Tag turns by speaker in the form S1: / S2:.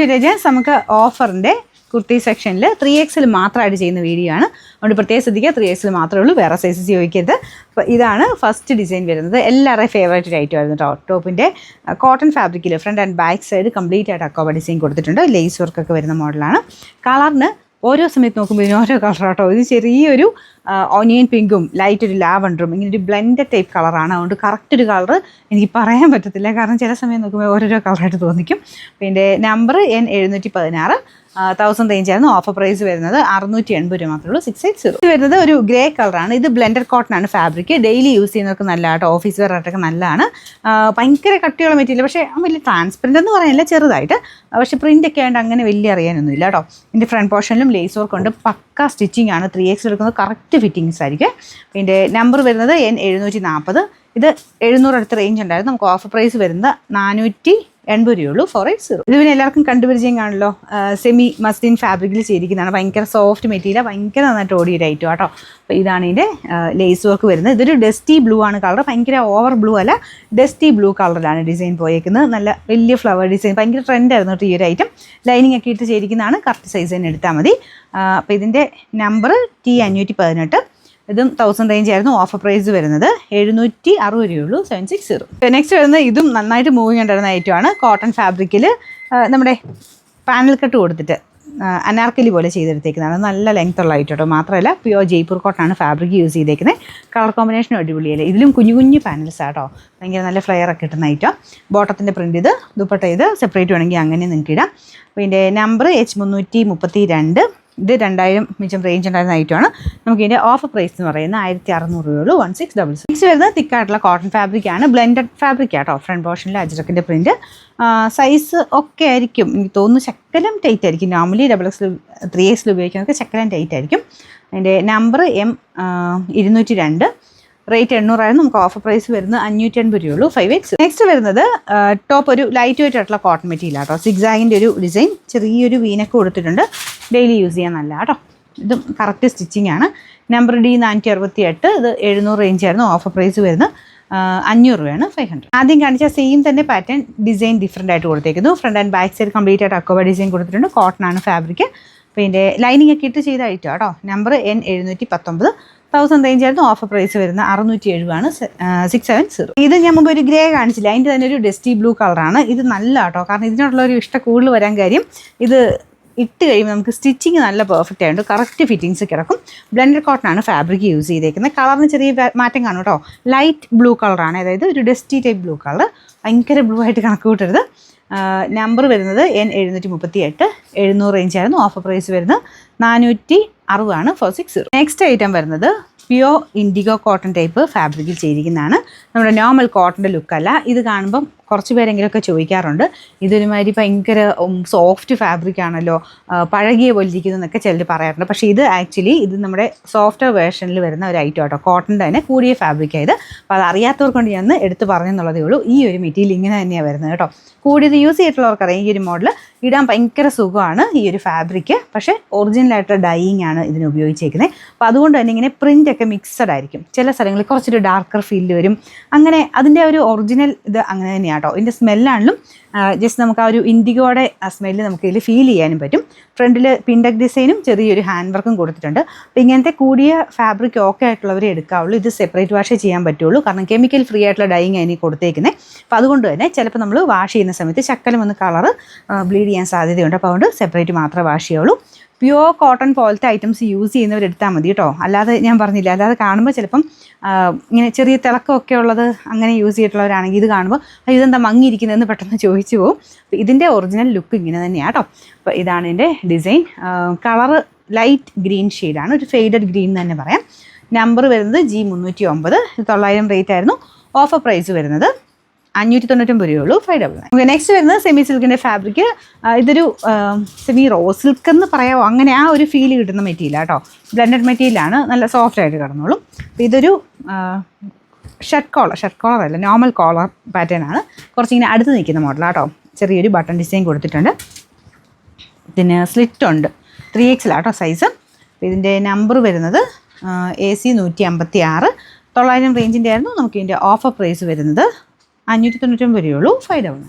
S1: Villagers നമുക്ക് ഓഫറിൻ്റെ കുർത്തി സെക്ഷനിൽ 3XL മാത്രമായിട്ട് ചെയ്യുന്ന വീഡിയോ ആണ്. അതുകൊണ്ട് പ്രത്യേകം ശ്രദ്ധിക്കുക, 3XL മാത്രമേ ഉള്ളൂ, വേറെ സൈസസ് ചോദിക്കരുത്. അപ്പോൾ ഇതാണ് ഫസ്റ്റ് ഡിസൈൻ വരുന്നത്. എല്ലാവരുടെയും ഫേവറേറ്റ് ഐറ്റം ആയിരുന്നു കേട്ടോ. ടോപ്പിൻ്റെ കോട്ടൺ ഫാബ്രിക്കിൽ front and back side complete ആയിട്ട് അക്കോബ ഡിസൈൻ കൊടുത്തിട്ടുണ്ട്. ലേസ് വർക്കൊക്കെ വരുന്ന മോഡലാണ്. കളറിന് ഓരോ സമയത്ത് നോക്കുമ്പോൾ ഇതിന് ഓരോ കളറാട്ടോ. ഇത് ചെറിയൊരു ഓനിയൻ പിങ്കും ലൈറ്റ് ഒരു ലാവൻഡറും ഇങ്ങനെ ഒരു ബ്ലെൻഡ് ടൈപ്പ് കളറാണ്. അതുകൊണ്ട് കറക്റ്റ് ഒരു കളർ എനിക്ക് പറയാൻ പറ്റത്തില്ല, കാരണം ചില സമയം നോക്കുമ്പോൾ ഓരോരോ കളറായിട്ട് തോന്നിക്കും. പിന്നെ നമ്പർ N716 1000 റേഞ്ചായിരുന്നു. ഓഫർ പ്രൈസ് വരുന്നത് 680 രൂപ മാത്രമേ ഉള്ളൂ. 680 ഇത് വരുന്നത് ഒരു ഗ്രേ കളറാണ്. ഇത് ബ്ലെൻഡഡ് കോട്ടൺ ആണ് ഫാബ്രിക്. ഡെയിലി യൂസ് ചെയ്യുന്നവർക്ക് നല്ലതാട്ടോ, ഓഫീസ് വെയർ ആയിട്ടൊക്കെ നല്ലതാണ്. ഭയങ്കര കട്ടിയുള്ള മെറ്റീരിയൽ, പക്ഷേ വലിയ ട്രാൻസ്പെറൻ്റ് എന്ന് പറയാനില്ല, ചെറുതായിട്ട്. പക്ഷേ പ്രിൻ്റ് ഒക്കെ ആയതുകൊണ്ട് അങ്ങനെ വലിയ അറിയാനൊന്നുമില്ല കേട്ടോ. ഇതിൻ്റെ ഫ്രണ്ട് പോർഷനിലും ലേസ് വർക്ക് ഉണ്ട്. പക്ക സ്റ്റിച്ചിങ് ആണ്. 3XL എടുക്കുന്നത് കറക്റ്റ് ഫിറ്റിങ്സ് ആയിരിക്കും. ഇതിൻ്റെ നമ്പർ വരുന്നത് N740. ഇത് 700 അടുത്ത റേഞ്ച് ഉണ്ടായിരുന്നു. നമുക്ക് ഓഫർ പ്രൈസ് വരുന്നത് 480 രൂപയുള്ളൂ. 480. ഇത് പിന്നെ എല്ലാവർക്കും കണ്ടുപരിചയം കാണുമല്ലോ. സെമി മസ്ലിൻ ഫാബ്രിക്കിൽ ചെയ്തിരിക്കുന്നതാണ്. ഭയങ്കര സോഫ്റ്റ് മെറ്റീരിയൽ, ഭയങ്കര നന്നായിട്ട് ഓടിയൊരു ഐറ്റം കേട്ടോ. അപ്പോൾ ഇതാണ് ഇതിൻ്റെ ലേസ് വർക്ക് വരുന്നത്. ഇതൊരു ഡസ്റ്റി ബ്ലൂ ആണ് കളർ. ഭയങ്കര ഓവർ ബ്ലൂ അല്ല, ഡസ്റ്റി ബ്ലൂ കളറിലാണ് ഡിസൈൻ പോയേക്കുന്നത്. നല്ല വലിയ ഫ്ലവർ ഡിസൈൻ, ഭയങ്കര ട്രെൻഡായിരുന്നു കേട്ടോ ഈ ഒരു ഐറ്റം. ലൈനിങ് ഒക്കെ ഇട്ട് ചെയ്തിരിക്കുന്നതാണ്. കറക്റ്റ് സൈസ് തന്നെ എടുത്താൽ മതി. അപ്പോൾ ഇതിൻ്റെ നമ്പർ T518. ഇതും 1000 റേഞ്ച് ആയിരുന്നു. ഓഫർ പ്രൈസ് വരുന്നത് 760 രൂപയുള്ളൂ. 760. നെക്സ്റ്റ് വരുന്നത് ഇതും നന്നായിട്ട് മൂവിങ് ഉണ്ടായിരുന്ന ഐറ്റമാണ്. കോട്ടൺ ഫാബ്രിക്കിൽ നമ്മുടെ പാനൽ കട്ട് കൊടുത്തിട്ട് അനാർക്കലി പോലെ ചെയ്തെടുത്തേക്കുന്നതാണ്. നല്ല ലെങ്ത് ഉള്ള ഐറ്റം കേട്ടോ. മാത്രമല്ല പ്യുവർ ജയ്പൂർ കോട്ടനാണ് ഫാബ്രിക് യൂസ് ചെയ്തേക്കുന്നത്. കളർ കോമ്പിനേഷനും അടിപൊളിയല്ലേ. ഇതിലും കുഞ്ഞു കുഞ്ഞു പാനൽസ് ആട്ടോ. ഭയങ്കര നല്ല ഫ്ലെയർ ഒക്കെ കിട്ടുന്ന ഐറ്റം. ബോട്ടത്തിൻ്റെ പ്രിൻ്റ് ഇത്, ദുപ്പട്ട ഇത് സെപ്പറേറ്റ് വേണമെങ്കിൽ അങ്ങനെ നിങ്ങൾക്ക് ഇടാം. അപ്പോൾ ഇതിൻ്റെ നമ്പർ H332. ഇത് 2000 മിച്ചം റേഞ്ച് ഉണ്ടായിരുന്ന ഐറ്റമാണ്. നമുക്ക് ഇതിൻ്റെ ഓഫർ പ്രൈസ് എന്ന് പറയുന്നത് 1600 രൂപയുള്ളൂ. 1666. നെക്സ്റ്റ് വരുന്നത് തിക്കായിട്ടുള്ള കോട്ടൺ ഫാബ്രിക്കാണ്. ബ്ലെൻഡഡ് ഫാബ്രിക് ആട്ടോ. ഫ്രണ്ട് പോർഷനിൽ അജ്രക്കിൻ്റെ പ്രിൻറ്റ്. സൈസ് ഒക്കെ ആയിരിക്കും എനിക്ക് തോന്നുന്നു ശക്കലം ടൈറ്റ് ആയിരിക്കും. നോർമലി XXL 3XL ഉപയോഗിക്കുന്നവർക്ക് ശക്കലം ടൈറ്റ് ആയിരിക്കും. അതിൻ്റെ നമ്പർ M202. റേറ്റ് 800 ആയിരുന്നു. നമുക്ക് ഓഫർ പ്രൈസ് വരുന്നത് 580 രൂപയുള്ളൂ. 580. നെക്സ്റ്റ് വരുന്നത് ടോപ്പ് ഒരു ലൈറ്റ് വെയിറ്റ് ആയിട്ടുള്ള കോട്ടൺ മെറ്റീരിയൽ ആട്ടോ. സിഗ്സാഗിൻ്റെ ഒരു ഡിസൈൻ, ചെറിയൊരു വീനൊക്കെ കൊടുത്തിട്ടുണ്ട്. ഡെയിലി യൂസ് ചെയ്യാൻ നല്ല കേട്ടോ. ഇതും കറക്റ്റ് സ്റ്റിച്ചിങ് ആണ്. Number D468. ഇത് 700 റേഞ്ച് ആയിരുന്നു. ഓഫർ പ്രൈസ് വരുന്നത് 500 രൂപയാണ്. 500. ആദ്യം കാണിച്ച സെയിം തന്നെ പാറ്റേൺ, ഡിസൈൻ ഡിഫറെൻ്റ് ആയിട്ട് കൊടുത്തേക്കുന്നു. Front and back side complete ആയിട്ട് അക്കോബ ഡിസൈൻ കൊടുത്തിട്ടുണ്ട്. കോട്ടൺ ആണ് ഫാബ്രിക്. അപ്പോൾ ഇതിൻ്റെ ലൈനിങ് ഒക്കെ ഇട്ട് ചെയ്ത ഐറ്റം കേട്ടോ. Number N719. 1000 റേഞ്ച് ആയിരുന്നു. ഓഫർ പ്രൈസ് വരുന്ന 670 ആണ്. 670. ഇത് ഞാൻ മുമ്പ് ഒരു ഗ്രേ കാണിച്ചില്ല, അതിൻ്റെ തന്നെ ഒരു ഡസ്റ്റി ബ്ലൂ കളറാണ്. ഇത് നല്ല കേട്ടോ, കാരണം ഇതിനോടുള്ള ഒരു ഇഷ്ടം കൂടുതൽ വരാൻ കാര്യം ഇത് ഇട്ട് കഴിയുമ്പോൾ നമുക്ക് സ്റ്റിച്ചിങ് നല്ല പെർഫെക്റ്റ് ആയതുകൊണ്ട് കറക്റ്റ് ഫിറ്റിങ്സ് കിടക്കും. ബ്ലെൻഡഡ് കോട്ടൺ ആണ് ഫാബ്രിക് യൂസ് ചെയ്തേക്കുന്നത്. കളറിന് ചെറിയ മാറ്റം കാണും കേട്ടോ. ലൈറ്റ് ബ്ലൂ കളറാണ്, അതായത് ഒരു ഡസ്റ്റി ടൈപ്പ് ബ്ലൂ കളർ. ഭയങ്കര ബ്ലൂ ആയിട്ട് കണക്ക് കൂട്ടരുത്. നമ്പർ വരുന്നത് N738. 700 റേഞ്ച് ആയിരുന്നു. ഓഫർ പ്രൈസ് വരുന്നത് 460 ആണ്. 460. നെക്സ്റ്റ് ഐറ്റം വരുന്നത് പ്യുവർ ഇൻഡിഗോ കോട്ടൺ ടൈപ്പ് ഫാബ്രിക്കിൽ ചെയ്തിരിക്കുന്നതാണ്. നമ്മുടെ നോർമൽ കോട്ടൻ്റെ ലുക്കല്ല. ഇത് കാണുമ്പം കുറച്ച് പേരെങ്കിലുമൊക്കെ ചോദിക്കാറുണ്ട്, ഇതൊരുമാതിരി ഭയങ്കര സോഫ്റ്റ് ഫാബ്രിക് ആണല്ലോ, പഴകിയ പോലെ ഇരിക്കുന്നു എന്നൊക്കെ ചിലർ പറയാറുണ്ട്. പക്ഷേ ഇത് ആക്ച്വലി ഇത് നമ്മുടെ സോഫ്റ്റ്വെയർ വേർഷനിൽ വരുന്ന ഒരു ഐറ്റം ആട്ടോ. കോട്ടൻ്റെ തന്നെ കൂടിയ ഫാബ്രിക് ആയത്. അപ്പോൾ അത് അറിയാത്തവർക്ക് കൊണ്ട് ഞാൻ എടുത്ത് പറഞ്ഞെന്നുള്ളതേ ഉള്ളൂ. ഈ ഒരു മെറ്റീരിയൽ ഇങ്ങനെ തന്നെയാണ് വരുന്നത് കേട്ടോ. കൂടിയത് യൂസ് ചെയ്തിട്ടുള്ളവർക്കറിയാം ഈ ഒരു മോഡൽ ഇടാൻ ഭയങ്കര സുഖമാണ് ഈ ഒരു ഫാബ്രിക്. പക്ഷേ ഒറിജിനലായിട്ടുള്ള ഡൈയിങ് ആണ് ഇതിന് ഉപയോഗിച്ചേക്കുന്നത്. അപ്പോൾ അതുകൊണ്ട് തന്നെ ഇങ്ങനെ പ്രിൻ്റ് ഒക്കെ മിക്സഡ് ആയിരിക്കും. ചില സ്ഥലങ്ങളിൽ കുറച്ചൊരു ഡാർക്കർ ഫീൽ വരും. അങ്ങനെ അതിൻ്റെ ഒരു ഒറിജിനൽ ഇത് അങ്ങനെ തന്നെയാണ് കേട്ടോ. ഇതിൻ്റെ സ്മെല്ലാണെങ്കിലും ജസ്റ്റ് നമുക്ക് ആ ഒരു ഇൻഡിഗോയുടെ ആ സ്മെല്ല് നമുക്ക് ഇതിൽ ഫീൽ ചെയ്യാനും പറ്റും. ഫ്രണ്ടിൽ പിൻഡക് ഡിസൈനും ചെറിയൊരു ഹാൻഡ് വർക്കും കൊടുത്തിട്ടുണ്ട്. അപ്പോൾ ഇങ്ങനത്തെ കൂടിയ ഫാബ്രിക് ഓക്കെ ആയിട്ടുള്ളവരെ എടുക്കാവുള്ളൂ. ഇത് സെപ്പറേറ്റ് വാഷ് ചെയ്യാൻ പറ്റുള്ളൂ, കാരണം കെമിക്കൽ ഫ്രീ ആയിട്ടുള്ള ഡൈയിങ് അതിന് കൊടുത്തേക്കുന്നത്. അപ്പോൾ അതുകൊണ്ട് തന്നെ ചിലപ്പോൾ നമ്മൾ വാഷ് ചെയ്യുന്ന സമയത്ത് ശക്കലം വന്ന് കളർ ബ്ലീഡ് ചെയ്യാൻ സാധ്യതയുണ്ട്. അപ്പോൾ അതുകൊണ്ട് സെപ്പറേറ്റ് മാത്രമേ വാഷ് ചെയ്യുള്ളൂ. പ്യുവർ കോട്ടൺ പോലത്തെ ഐറ്റംസ് യൂസ് ചെയ്യുന്നവരെടുത്താൽ മതി കേട്ടോ. അല്ലാതെ ഞാൻ പറഞ്ഞില്ല, അല്ലാതെ കാണുമ്പോൾ ചിലപ്പം ഇങ്ങനെ ചെറിയ തിളക്കമൊക്കെ ഉള്ളത് അങ്ങനെ യൂസ് ചെയ്തിട്ടുള്ളവരാണെങ്കിൽ ഇത് കാണുമ്പോൾ ഇതെന്താ മങ്ങിയിരിക്കുന്നതെന്ന് പെട്ടെന്ന് ചോദിച്ചു പോകും. അപ്പോൾ ഇതിൻ്റെ ഒറിജിനൽ ലുക്ക് ഇങ്ങനെ തന്നെയാണ് കേട്ടോ. അപ്പോൾ ഇതാണ് ഇതിൻ്റെ ഡിസൈൻ. കളറ് ലൈറ്റ് ഗ്രീൻ ഷെയ്ഡാണ്, ഒരു ഫെയ്ഡഡ് ഗ്രീൻ എന്ന് തന്നെ പറയാം. നമ്പർ വരുന്നത് G309. 900 റേറ്റ് ആയിരുന്നു. ഓഫർ പ്രൈസ് വരുന്നത് 599 രൂപയുള്ളൂ. 599. നെക്സ്റ്റ് വരുന്നത് സെമി സിൽക്കിൻ്റെ ഫാബ്രിക്. ഇതൊരു സെമി റോ സിൽക്ക് എന്ന് പറയാമോ, അങ്ങനെ ആ ഒരു ഫീല് കിട്ടുന്ന മെറ്റീരിയൽ കേട്ടോ. ബ്ലെൻഡഡ് മെറ്റീരിയലാണ്, നല്ല സോഫ്റ്റ് ആയിട്ട് കിടന്നോളും. അപ്പോൾ ഇതൊരു ഷർട്ട് കോളർ അല്ല, നോർമൽ കോളർ പാറ്റേൺ ആണ്. കുറച്ചിങ്ങനെ അടുത്ത് നിൽക്കുന്ന മോഡലാട്ടോ. ചെറിയൊരു ബട്ടൺ ഡിസൈൻ കൊടുത്തിട്ടുണ്ട്. ഇതിന് സ്ലിറ്റ് ഉണ്ട്. 3XL ആട്ടോ സൈസ്. ഇതിൻ്റെ നമ്പർ വരുന്നത് AC 156. 900 റേഞ്ചിൻ്റെ ആയിരുന്നു. നമുക്ക് ഇതിൻ്റെ ഓഫർ പ്രൈസ് വരുന്നത് 599 രൂപയുള്ളൂ. 5,000.